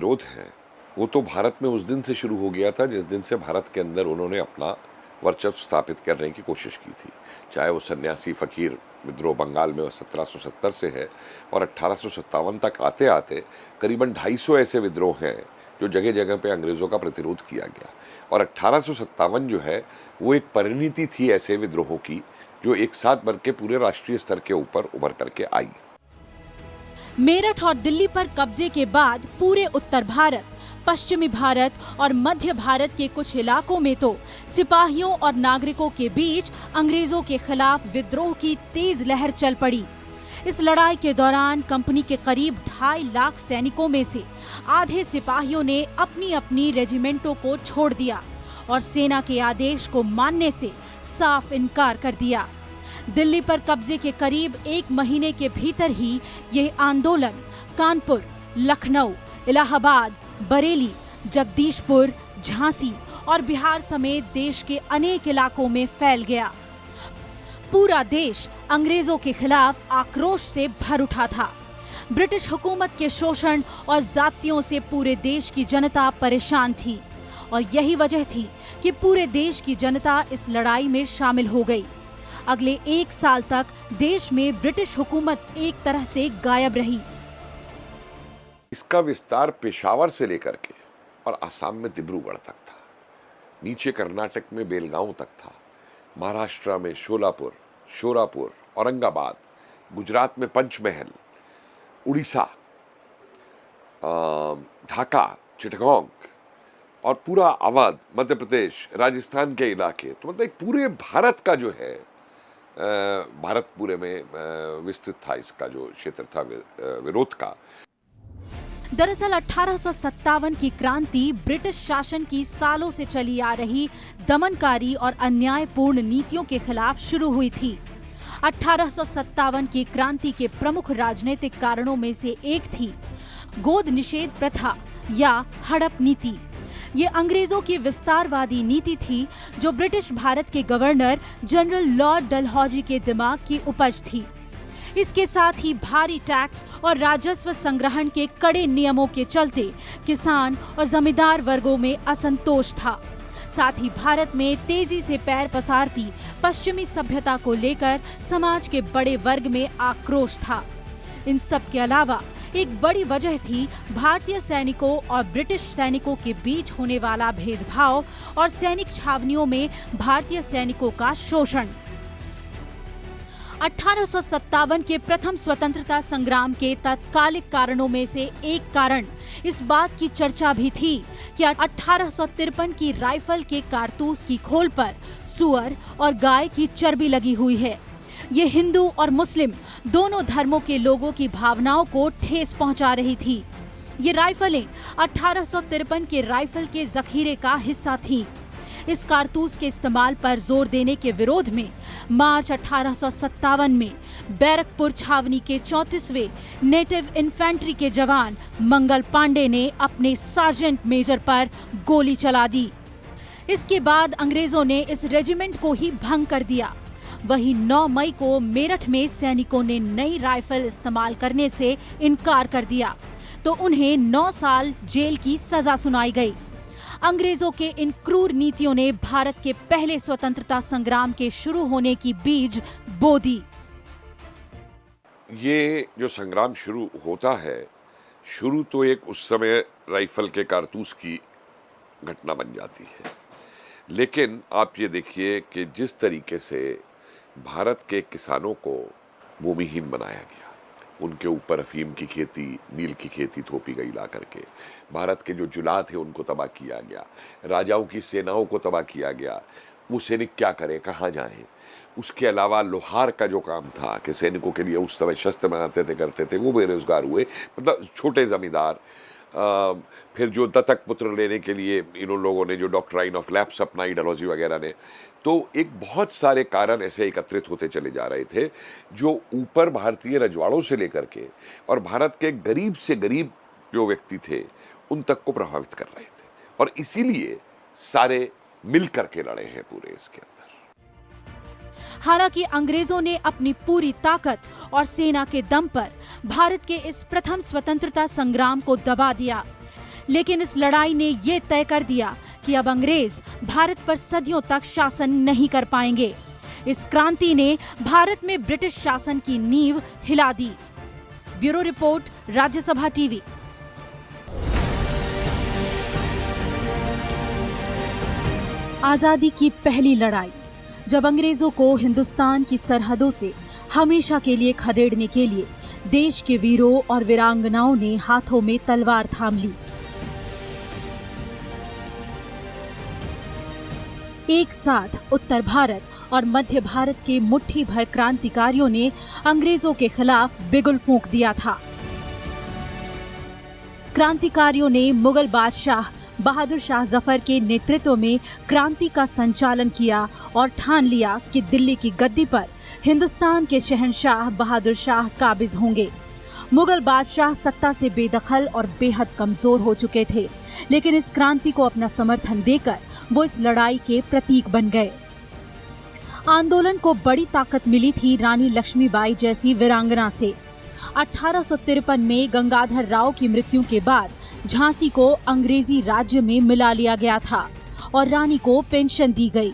विरोध है वो तो भारत में उस दिन से शुरू हो गया था जिस दिन से भारत के अंदर उन्होंने अपना वर्चस्व स्थापित करने की कोशिश की थी। चाहे वो सन्यासी फकीर विद्रोह बंगाल में 1770 से है और 1857 तक आते आते करीबन 250 ऐसे विद्रोह हैं जो जगह जगह पे अंग्रेज़ों का प्रतिरोध किया गया। और 1857 जो है वो एक परिणति थी ऐसे विद्रोहों की जो एक साथ बन के पूरे राष्ट्रीय स्तर के ऊपर उभर करके आई। मेरठ और दिल्ली पर कब्जे के बाद पूरे उत्तर भारत, पश्चिमी भारत और मध्य भारत के कुछ इलाकों में तो सिपाहियों और नागरिकों के बीच अंग्रेजों के खिलाफ विद्रोह की तेज लहर चल पड़ी। इस लड़ाई के दौरान कंपनी के करीब 2.5 लाख सैनिकों में से आधे सिपाहियों ने अपनी अपनी रेजिमेंटों को छोड़ दिया और सेना के आदेश को मानने से साफ इनकार कर दिया। दिल्ली पर कब्जे के करीब 1 महीने के भीतर ही यह आंदोलन कानपुर, लखनऊ, इलाहाबाद, बरेली, जगदीशपुर, झांसी और बिहार समेत देश के अनेक इलाकों में फैल गया। पूरा देश अंग्रेजों के खिलाफ आक्रोश से भर उठा था। ब्रिटिश हुकूमत के शोषण और जातियों से पूरे देश की जनता परेशान थी और यही वजह थी कि पूरे देश की जनता इस लड़ाई में शामिल हो गई। अगले 1 साल तक देश में ब्रिटिश हुकूमत एक तरह से गायब रही। इसका विस्तार पेशावर से लेकर के और आसाम में डिब्रूगढ़ तक था, नीचे कर्नाटक में बेलगांव तक था, महाराष्ट्र में शोरापुर, औरंगाबाद, गुजरात में पंचमहल, उड़ीसा, ढाका, चिटगांव और पूरा अवध, मध्य प्रदेश, राजस्थान के इलाके। तो मतलब एक पूरे भारत का जो है भारत पूरे में विस्तृत था इसका जो क्षेत्र था विरोध का। दरअसल 1857 की क्रांति ब्रिटिश शासन की सालों से चली आ रही दमनकारी और अन्यायपूर्ण नीतियों के खिलाफ शुरू हुई थी। 1857 की क्रांति के प्रमुख राजनीतिक कारणों में से एक थी गोद निषेध प्रथा या हड़प नीति। ये अंग्रेजों की विस्तारवादी नीति थी जो ब्रिटिश भारत के गवर्नर जनरल लॉर्ड डलहौजी के दिमाग की उपज थी। इसके साथ ही भारी टैक्स और राजस्व संग्रहण के कड़े नियमों के चलते किसान और जमींदार वर्गों में असंतोष था। साथ ही भारत में तेजी से पैर पसारती पश्चिमी सभ्यता को लेकर समाज के बड़े वर्ग में आक्रोश था। इन सब के अलावा एक बड़ी वजह थी भारतीय सैनिकों और ब्रिटिश सैनिकों के बीच होने वाला भेदभाव और सैनिक छावनियों में भारतीय सैनिकों का शोषण। 1857 के प्रथम स्वतंत्रता संग्राम के तात्कालिक कारणों में से एक कारण इस बात की चर्चा भी थी कि 1853 की राइफल के कारतूस की खोल पर सुअर और गाय की चर्बी लगी हुई है। ये हिंदू और मुस्लिम दोनों धर्मों के लोगों की भावनाओं को ठेस पहुंचा रही थी। ये राइफलें 1853 के राइफल के जखीरे का हिस्सा थीं। इस कारतूस के इस्तेमाल पर जोर देने के विरोध में मार्च 1857 में बैरकपुर छावनी के 34वें नेटिव इन्फेंट्री के जवान मंगल पांडे ने अपने सार्जेंट मेजर पर गोली चला दी। इसके बाद अंग्रेजों ने इस रेजिमेंट को ही भंग कर दिया। वहीं 9 मई को मेरठ में सैनिकों ने नई राइफल इस्तेमाल करने से इनकार कर दिया तो उन्हें 9 साल जेल की सजा सुनाई गई। अंग्रेजों के इन क्रूर नीतियों ने भारत के पहले स्वतंत्रता संग्राम के शुरू होने की बीज बो दी। ये जो संग्राम शुरू होता है, शुरू तो एक उस समय राइफल के कारतूस की घटना बन जाती है, लेकिन आप ये देखिए कि जिस तरीके से भारत के किसानों को भूमिहीन बनाया गया, उनके ऊपर अफीम की खेती, नील की खेती थोपी गई ला करके, भारत के जो जुला थे उनको तबाह किया गया, राजाओं की सेनाओं को तबाह किया गया। वो सैनिक क्या करें, कहाँ जाएं? उसके अलावा लोहार का जो काम था कि सैनिकों के लिए उस समय शस्त्र बनाते थे, करते थे, वो बेरोजगार हुए। मतलब छोटे जमींदार, फिर जो दत्तक पुत्र लेने के लिए इन लोगों ने जो डॉक्ट्राइन ऑफ लैप्स अपनाई डलहौजी वगैरह ने, तो एक बहुत सारे कारण ऐसे एकत्रित होते चले जा रहे थे जो ऊपर भारतीय रजवाड़ों से लेकर के और भारत के गरीब से गरीब जो व्यक्ति थे उन तक को प्रभावित कर रहे थे। और इसीलिए सारे मिल करके लड़े हैं पूरे इसके अंदर। हालांकि अंग्रेजों ने अपनी पूरी ताकत और सेना के दम पर भारत के इस प्रथम स्वतंत्रता संग्राम को दबा दिया, लेकिन इस लड़ाई ने ये तय कर दिया कि अब अंग्रेज भारत पर सदियों तक शासन नहीं कर पाएंगे। इस क्रांति ने भारत में ब्रिटिश शासन की नींव हिला दी। Bureau report, Rajya Sabha TV. आजादी की पहली लड़ाई, जब अंग्रेजों को हिंदुस्तान की सरहदों से हमेशा के लिए खदेड़ने के लिए देश के वीरों और वीरांगनाओं ने हाथों में तलवार थाम ली। एक साथ उत्तर भारत और मध्य भारत के मुट्ठी भर क्रांतिकारियों ने अंग्रेजों के खिलाफ बिगुल फूंक दिया था। क्रांतिकारियों ने मुगल बादशाह बहादुर शाह जफर के नेतृत्व में क्रांति का संचालन किया और ठान लिया कि दिल्ली की गद्दी पर हिंदुस्तान के शहंशाह बहादुर शाह काबिज होंगे। मुगल बादशाह सत्ता से बेदखल और बेहद कमजोर हो चुके थे, लेकिन इस क्रांति को अपना समर्थन देकर वो इस लड़ाई के प्रतीक बन गए। आंदोलन को बड़ी ताकत मिली थी रानी लक्ष्मीबाई जैसी वीरांगना से। 1853 में गंगाधर राव की मृत्यु के बाद झांसी को अंग्रेजी राज्य में मिला लिया गया था और रानी को पेंशन दी गई।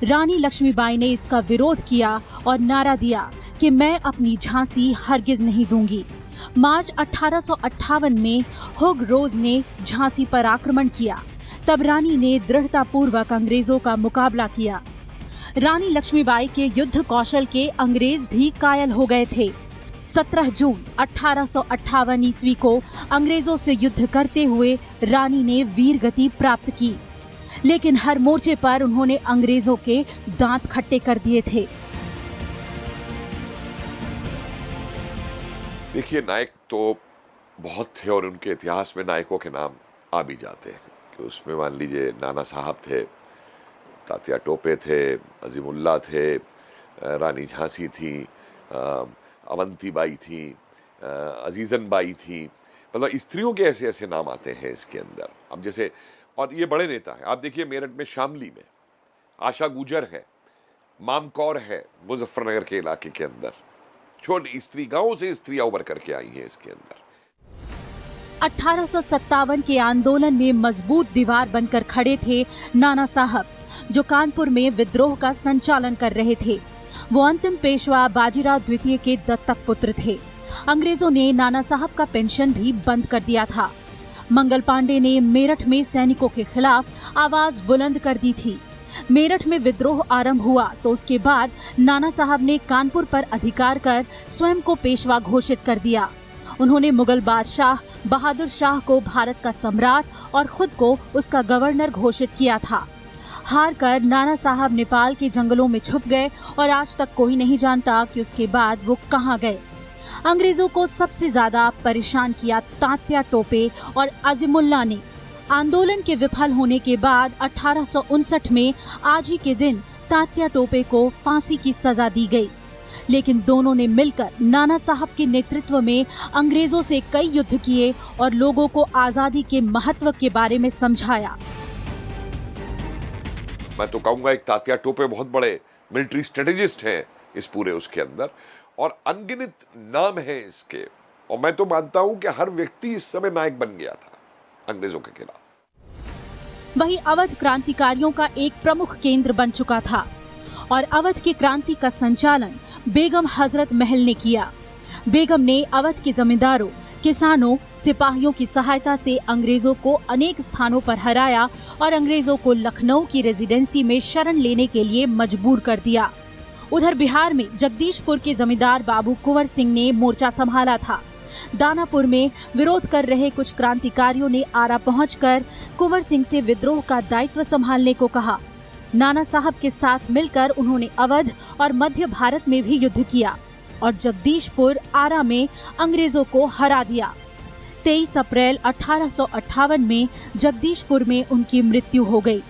रानी लक्ष्मीबाई ने इसका विरोध किया और नारा दिया कि मैं अपनी झांसी हरगिज नहीं दूंगी। मार्च 1858 में हुग रोज ने झांसी पर आक्रमण किया। तब रानी ने दृढ़तापूर्वक अंग्रेजों का मुकाबला किया। रानी लक्ष्मीबाई के युद्ध कौशल के अंग्रेज भी कायल हो गए थे। 17 जून 1858 ईस्वी को अंग्रेजों से युद्ध करते हुए रानी ने वीर गति प्राप्त की, लेकिन हर मोर्चे पर उन्होंने अंग्रेजों के दांत खट्टे कर दिए थे। देखिए, नायक तो बहुत थे और उनके इतिहास में नायकों के नाम आ भी जाते हैं कि उसमें मान लीजिए नाना साहब थे, तात्या टोपे थे, अजीमुल्ला थे, रानी झांसी थी, अवंती बाई थी, अजीजन बाई थी। मतलब स्त्रियों के ऐसे ऐसे नाम आते हैं इसके अंदर। अब जैसे, और ये बड़े नेता हैं। आप देखिए मेरठ में शामली में आशा गुजर है, मामकौर है मुजफ्फरनगर के इलाके के अंदर। छोटी स्त्री, गांव से स्त्रियां उभर करके आई हैं इसके अंदर। 1857 के आंदोलन में मजबूत दीवार बनकर खड़े थे नाना साहब, जो कानपुर में विद्रोह का संचालन कर रहे थे। वो अंतिम पेशवा बाजीराव द्वितीय के दत्तक पुत्र थे। अंग्रेजों ने नाना साहब का पेंशन भी बंद कर दिया था। मंगल पांडे ने मेरठ में सैनिकों के खिलाफ आवाज बुलंद कर दी थी। मेरठ में विद्रोह आरंभ हुआ तो उसके बाद नाना साहब ने कानपुर पर अधिकार कर स्वयं को पेशवा घोषित कर दिया। उन्होंने मुगल बादशाह बहादुर शाह को भारत का सम्राट और खुद को उसका गवर्नर घोषित किया था। हार कर नाना साहब नेपाल के जंगलों में छुप गए और आज तक कोई नहीं जानता कि उसके बाद वो कहां गए। अंग्रेजों को सबसे ज्यादा परेशान किया तात्या टोपे और अजीमुल्ला ने। आंदोलन के विफल होने के बाद 1859 में आज ही के दिन तात्या टोपे को फांसी की सजा दी गई, लेकिन दोनों ने मिलकर नाना साहब के नेतृत्व में अंग्रेजों से कई युद्ध किए और लोगों को आजादी के महत्व के बारे में समझाया। मैं तो कहूंगा एक तात्या टोपे बहुत बड़े मिलिट्री स्ट्रेटेजिस्ट हैं इस पूरे उसके अंदर, और अनगिनत नाम है इसके। और मैं तो मानता हूं कि हर व्यक्ति इस समय नायक बन गया था अंग्रेजों के खिलाफ। वही अवध क्रांतिकारियों का एक प्रमुख केंद्र बन चुका था और अवध की क्रांति का संचालन बेगम हजरत महल ने किया। बेगम ने अवध के जमींदारों, किसानों, सिपाहियों की सहायता से अंग्रेजों को अनेक स्थानों पर हराया और अंग्रेजों को लखनऊ की रेजिडेंसी में शरण लेने के लिए मजबूर कर दिया। उधर बिहार में जगदीशपुर के जमींदार बाबू कुंवर सिंह ने मोर्चा संभाला था। दानापुर में विरोध कर रहे कुछ क्रांतिकारियों ने आरा पहुंचकर कुंवर सिंह से विद्रोह का दायित्व संभालने को कहा। नाना साहब के साथ मिलकर उन्होंने अवध और मध्य भारत में भी युद्ध किया और जगदीशपुर, आरा में अंग्रेजों को हरा दिया। 23 अप्रैल 1858 में जगदीशपुर में उनकी मृत्यु हो गई।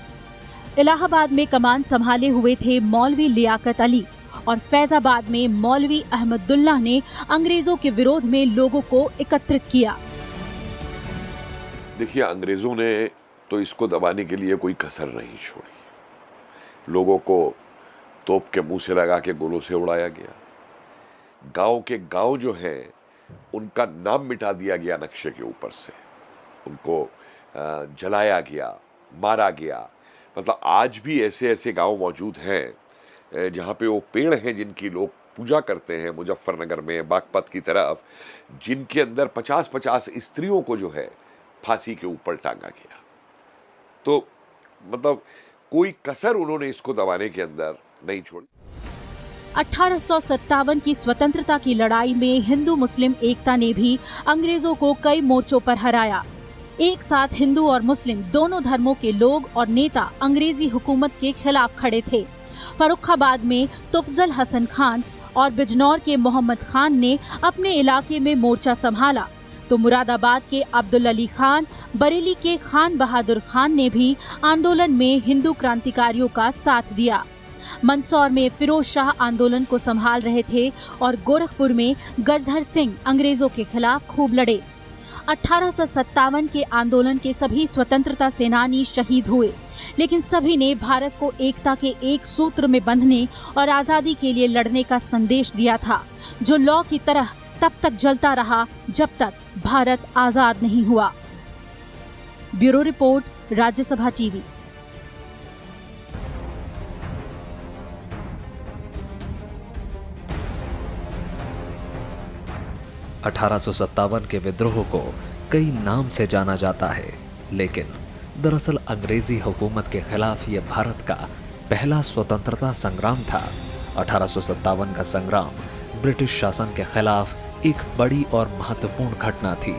इलाहाबाद में कमान संभाले हुए थे मौलवी लियाकत अली और फैजाबाद में मौलवी अहमदुल्लाह ने अंग्रेजों के विरोध में लोगों को एकत्रित किया। देखिए, अंग्रेजों ने तो इसको दबाने के लिए कोई कसर नहीं छोड़ी। लोगों को तोप के मुंह से लगा के गोलों से उड़ाया गया। गांव के गांव जो है उनका नाम मिटा दिया गया नक्शे के ऊपर से। उनको जलाया गया, मारा गया। मतलब आज भी ऐसे ऐसे गांव मौजूद हैं जहाँ पे वो पेड़ हैं जिनकी लोग पूजा करते हैं, मुजफ्फरनगर में बागपत की तरफ, जिनके अंदर 50-50 स्त्रियों को जो है फांसी के ऊपर टांगा गया। तो मतलब कोई कसर उन्होंने इसको दबाने के अंदर नहीं छोड़ी। 1857 की स्वतंत्रता की लड़ाई में हिंदू मुस्लिम एकता ने भी अंग्रेजों को कई मोर्चों पर हराया। एक साथ हिंदू और मुस्लिम दोनों धर्मों के लोग और नेता अंग्रेजी हुकूमत के खिलाफ खड़े थे। फर्रुखाबाद में तुफजल हसन खान और बिजनौर के मोहम्मद खान ने अपने इलाके में मोर्चा संभाला, तो मुरादाबाद के अब्दुल अली खान, बरेली के खान बहादुर खान ने भी आंदोलन में हिंदू क्रांतिकारियों का साथ दिया। मंदसौर में फिरोज शाह आंदोलन को संभाल रहे थे और गोरखपुर में गजधर सिंह अंग्रेजों के खिलाफ खूब लड़े। 1857 के आंदोलन के सभी स्वतंत्रता सेनानी शहीद हुए, लेकिन सभी ने भारत को एकता के एक सूत्र में बंधने और आजादी के लिए लड़ने का संदेश दिया था, जो लौ की तरह तब तक जलता रहा जब तक भारत आजाद नहीं हुआ। Bureau report, Rajya Sabha TV. अठारह के विद्रोह को कई नाम से जाना जाता है, लेकिन दरअसल अंग्रेजी हुकूमत के खिलाफ यह भारत का पहला स्वतंत्रता संग्राम था। 1857 का संग्राम ब्रिटिश शासन के खिलाफ एक बड़ी और महत्वपूर्ण घटना थी।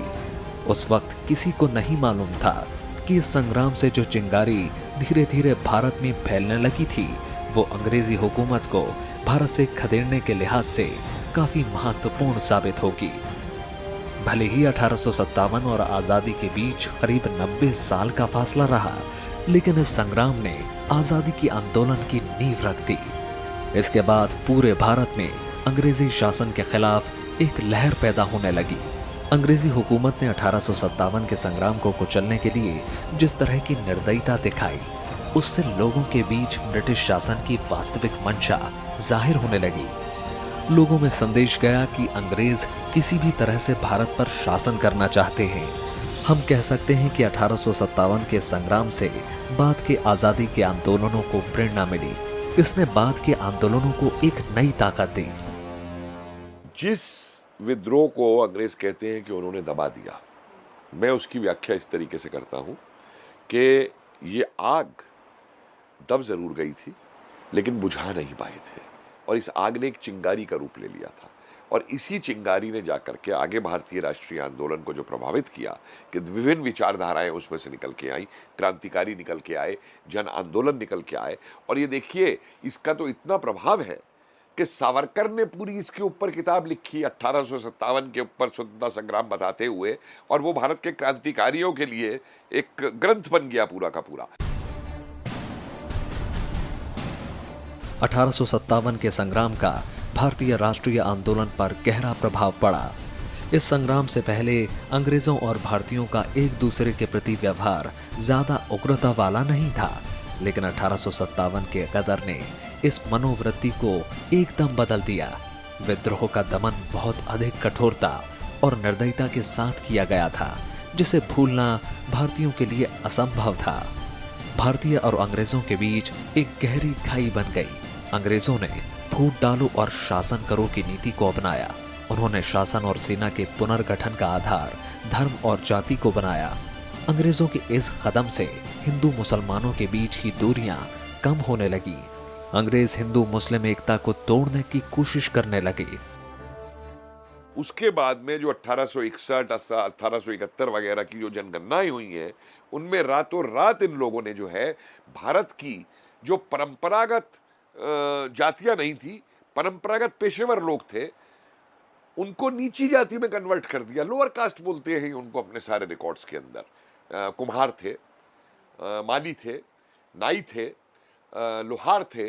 उस वक्त किसी को नहीं मालूम था कि इस संग्राम से जो चिंगारी धीरे धीरे भारत में फैलने लगी थी, वो अंग्रेजी हुकूमत को भारत से खदेड़ने के लिहाज से काफी महत्वपूर्ण साबित होगी। भले ही 1857 और आजादी के बीच करीब 90 साल का फासला रहा, लेकिन इस संग्राम ने आजादी की आंदोलन की नींव रख दी। इसके बाद पूरे भारत में अंग्रेजी शासन के खिलाफ एक लहर पैदा होने लगी। अंग्रेजी हुकूमत ने 1857 के संग्राम को कुचलने के लिए जिस तरह की निर्दयता दिखाई, उससे लोगों के बीच ब्रिटिश शासन की वास्तविक मंशा जाहिर होने लगी। लोगों में संदेश गया कि अंग्रेज किसी भी तरह से भारत पर शासन करना चाहते हैं। हम कह सकते हैं कि 1857 के संग्राम से बाद के आजादी के आंदोलनों को प्रेरणा मिली। इसने बाद के आंदोलनों को एक नई ताकत दी। जिस विद्रोह को अंग्रेज कहते हैं कि उन्होंने दबा दिया, मैं उसकी व्याख्या इस तरीके से करता हूं कि ये आग दब जरूर गई थी, लेकिन बुझा नहीं पाए थे, और इस आग ने एक चिंगारी का रूप ले लिया था। और इसी चिंगारी ने जाकर के आगे भारतीय राष्ट्रीय आंदोलन को जो प्रभावित किया कि विभिन्न विचारधाराएं उसमें से निकल के आई, क्रांतिकारी निकल के आए, जन आंदोलन निकल के आए। और ये देखिए, इसका तो इतना प्रभाव है कि सावरकर ने पूरी इसके ऊपर किताब लिखी 1857 के ऊपर स्वतंत्रता संग्राम बताते हुए, और वो भारत के क्रांतिकारियों के लिए एक ग्रंथ बन गया पूरा का पूरा। 1857 के संग्राम का भारतीय राष्ट्रीय आंदोलन पर गहरा प्रभाव पड़ा। इस संग्राम से पहले अंग्रेजों और भारतीयों का एक दूसरे के प्रति व्यवहार ज्यादा उग्रता वाला नहीं था, लेकिन 1857 के गदर ने इस मनोवृत्ति को एकदम बदल दिया। विद्रोह का दमन बहुत अधिक कठोरता और निर्दयता के साथ किया गया था, जिसे भूलना भारतीयों के लिए असंभव था। भारतीय और अंग्रेजों के बीच एक गहरी खाई बन गई। अंग्रेजों ने फूट डालो और शासन करो की नीति को अपनाया। उन्होंने शासन और सेना के पुनर्गठन का आधार धर्म और जाति को बनाया। अंग्रेजों के इस कदम से हिंदू मुसलमानों के बीच की दूरियां कम होने लगी। अंग्रेज हिंदू मुस्लिम एकता को तोड़ने की कोशिश करने लगे। उसके बाद में जो 1861, 1871 वगैरह की जो जनगणनाएं हुई हैं, उनमें रातों रात इन लोगों ने जो है भारत की जो परंपरागत जातियां नहीं थी, परंपरागत पेशेवर लोग थे, उनको नीची जाति में कन्वर्ट कर दिया। लोअर कास्ट बोलते हैं उनको अपने सारे रिकॉर्ड्स के अंदर। कुम्हार थे, माली थे, नाई थे, लोहार थे।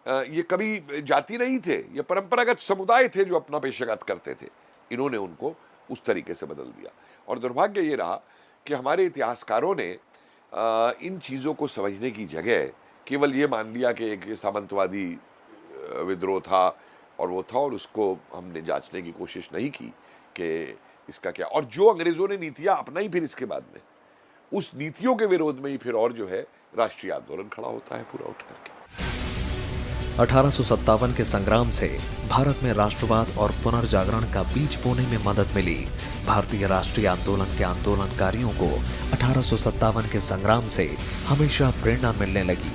ये कभी जाति नहीं थे, ये परंपरागत समुदाय थे जो अपना पेशागत करते थे। इन्होंने उनको उस तरीके से बदल दिया। और दुर्भाग्य ये रहा कि हमारे इतिहासकारों ने इन चीज़ों को समझने की जगह केवल ये मान लिया कि एक सामंतवादी विद्रोह था और वो था, और उसको हमने जांचने की कोशिश नहीं की कि इसका क्या। और जो अंग्रेज़ों ने नीतियाँ अपनाई फिर इसके बाद में, उस नीतियों के विरोध में ही फिर और जो है राष्ट्रीय आंदोलन खड़ा होता है पूरा उठ करके। 1857 के संग्राम से भारत में राष्ट्रवाद और पुनर्जागरण का बीज बोने में मदद मिली। भारतीय राष्ट्रीय आंदोलन के आंदोलनकारियों को 1857 के संग्राम से हमेशा प्रेरणा मिलने लगी।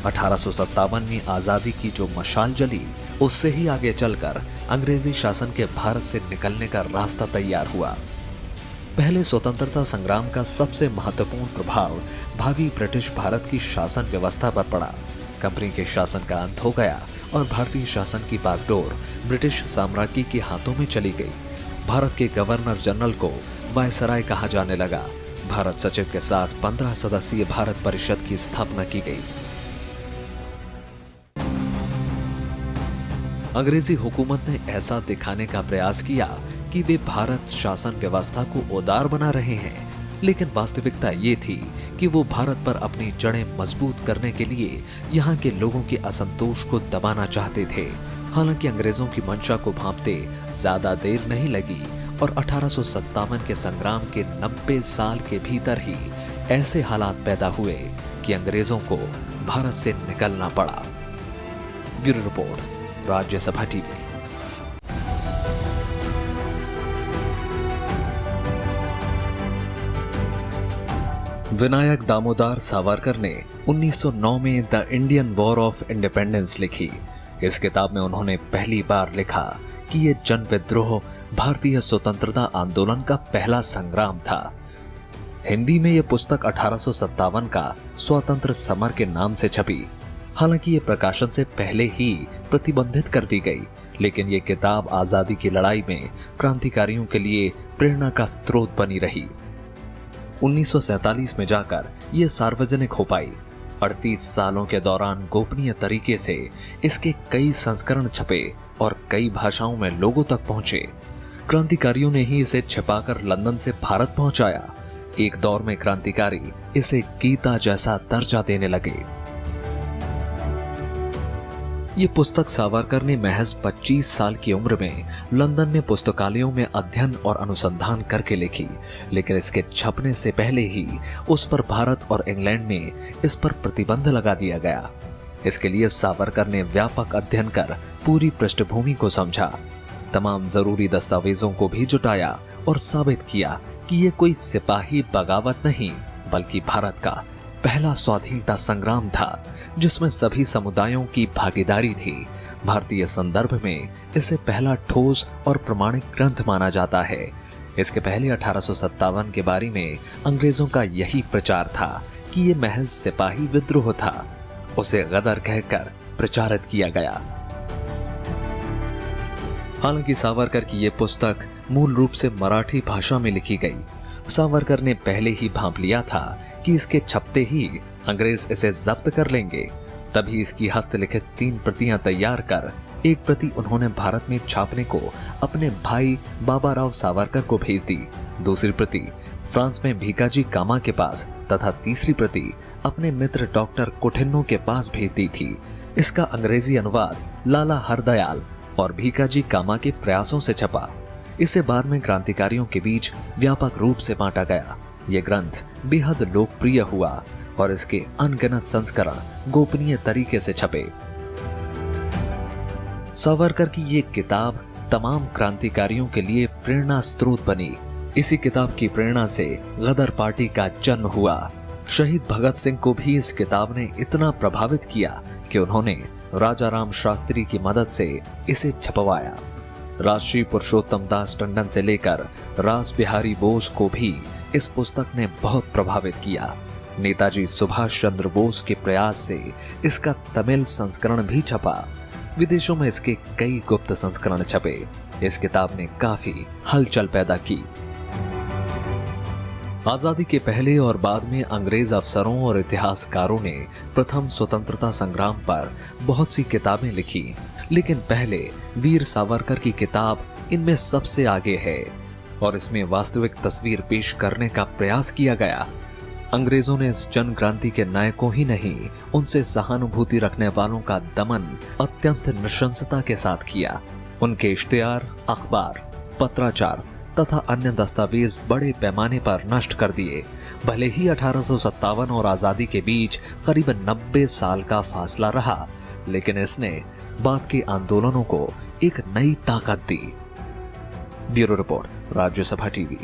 1857 में आजादी की जो मशाल जली, उससे ही आगे चलकर अंग्रेजी शासन के भारत से निकलने का रास्ता तैयार हुआ। पहले स्वतंत्रता संग्राम का सबसे महत्वपूर्ण प्रभाव भावी ब्रिटिश भारत की शासन व्यवस्था पर पड़ा। कंपनी के शासन का अंत हो गया और भारतीय शासन की बागडोर ब्रिटिश साम्राज्य के हाथों में चली गई। भारत के गवर्नर जनरल को वायसराय कहा जाने लगा। भारत सचिव के साथ 15 सदस्यीय भारत परिषद की स्थापना की गई। अंग्रेजी हुकूमत ने ऐसा दिखाने का प्रयास किया कि वे भारत शासन व्यवस्था को उदार बना रहे हैं, लेकिन वास्तविकता ये थी कि वो भारत पर अपनी जड़ें मजबूत करने के लिए यहाँ के लोगों के असंतोष को दबाना चाहते थे। हालांकि अंग्रेजों की मंशा को भांपते ज्यादा देर नहीं लगी और 1857 के संग्राम के 90 साल के भीतर ही ऐसे हालात पैदा हुए कि अंग्रेजों को भारत से निकलना पड़ा। Bureau report, Rajya Sabha TV. Vinayak Damodar Savarkar ने 1909 में the Indian war of independence लिखी। इस किताब में उन्होंने पहली बार लिखा कि ये जन विद्रोह भारतीय स्वतंत्रता आंदोलन का पहला संग्राम था। हिंदी में यह पुस्तक 1857 का स्वतंत्र समर के नाम से छपी। हालांकि ये प्रकाशन से पहले ही प्रतिबंधित कर दी गई, लेकिन ये किताब आजादी की लड़ाई में क्रांतिकारियों के लिए प्रेरणा का स्रोत बनी रही। 1947 में जाकर यह सार्वजनिक हो पाई। 38 सालों के दौरान गोपनीय तरीके से इसके कई संस्करण छपे और कई भाषाओं में लोगों तक पहुंचे। क्रांतिकारियों ने ही इसे छिपाकर लंदन से भारत पहुंचाया। एक दौर में क्रांतिकारी इसे गीता जैसा दर्जा देने लगे। ये पुस्तक सावरकर ने महज 25 साल की उम्र में लंदन में पुस्तकालयों में अध्ययन और अनुसंधान करके लिखी, लेकिन इसके छपने से पहले ही उस पर भारत और इंग्लैंड में इस पर प्रतिबंध लगा दिया गया। इसके लिए सावरकर ने व्यापक अध्ययन कर पूरी पृष्ठभूमि को समझा, तमाम जरूरी दस्तावेजों को भी जुटाया और साबित किया कि ये कोई सिपाही बगावत नहीं, बल्कि भारत का पहला स्वाधीनता संग्राम था जिसमें सभी समुदायों की भागीदारी थी। भारतीय संदर्भ में इसे पहला ठोस और प्रमाणिक ग्रंथ माना जाता है। इसके पहले 1857 के बारे में अंग्रेजों का यही प्रचार था कि ये महज सिपाही विद्रोह था। उसे गदर कहकर प्रचारित किया गया। हालांकि सावरकर की ये पुस्तक मूल रूप से मराठी भाषा में लिखी गई। सावरकर ने पहले ही भांप लिया था कि इसके छपते ही अंग्रेज इसे जब्त कर लेंगे। तभी इसकी हस्तलिखित 3 प्रतियां तैयार कर एक प्रति उन्होंने भारत में छापने को अपने भाई बाबाराव सावरकर को भेज दी। दूसरी प्रति फ्रांस में भीकाजी कामा के पास तथा तीसरी प्रति अपने मित्र डॉक्टर कोठिन्नो के पास भेज दी थी। इसका अंग्रेजी अनुवाद लाला हरदयाल और भीकाजी कामा के प्रयासों से छपा। इसे बाद में क्रांतिकारियों के बीच व्यापक रूप से बांटा गया। यह ग्रंथ बेहद लोकप्रिय हुआ और इसके अनगिनत संस्करण गोपनीय तरीके से छपे। सावरकर की ये किताब तमाम क्रांतिकारियों के लिए प्रेरणा स्रोत बनी। इसी किताब की प्रेरणा से गदर पार्टी का जन्म हुआ। शहीद भगत सिंह को भी इस किताब ने इतना प्रभावित किया कि उन्होंने राजा राम शास्त्री की मदद से इसे छपवाया। राष्ट्रीय पुरुषोत्तम दास टंडन से लेकर रास बिहारी बोस को भी इस पुस्तक ने बहुत प्रभावित किया। नेताजी सुभाष चंद्र बोस के प्रयास से इसका तमिल संस्करण भी छपा। विदेशों में इसके कई गुप्त संस्करण छपे। इस किताब ने काफी हलचल पैदा की। आजादी के पहले और बाद में अंग्रेज अफसरों और इतिहासकारों ने प्रथम स्वतंत्रता संग्राम पर बहुत सी किताबें लिखी, लेकिन पहले वीर सावरकर की किताब इनमें सबसे आगे है और इसमें वास्तविक तस्वीर पेश करने का प्रयास किया गया। अंग्रेजों ने इस जन क्रांति के नायकों ही नहीं, उनसे सहानुभूति रखने वालों का दमन अत्यंत नृशंसता के साथ किया। उनके इश्तिहार, अखबार, पत्राचार तथा अन्य दस्तावेज बड़े पैमाने पर नष्ट कर दिए। भले ही 1857 और आजादी के बीच करीबन 90 साल का फासला रहा, लेकिन इसने बाद के आंदोलनों को एक नई ताकत दी। Bureau report, Rajya Sabha TV.